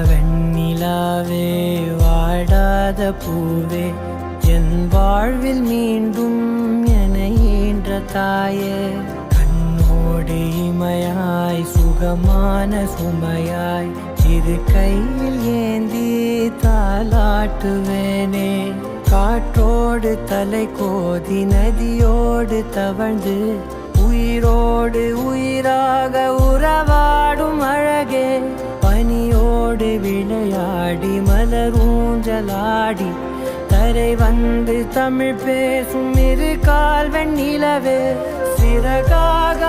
வெண்ணிலாவே வாடாத பூவே என் வாழ்வில் மீண்டும் என ஈன்ற தாயே கண்ணோடு இமையாய் சுகமான சுமையாய் இரு கையில் ஏந்தி தாலாட்டுவேனே காற்றோடு தலை கோதி நதியோடு தவழ்ந்து உயிரோடு உயிராக உறவாடும் அழகே பனியோடு விளையாடி மலரூஞ்சலாடி தரை வந்து தமிழ் பேசும் இரு கால் வெண்ணிலவே சிறகாக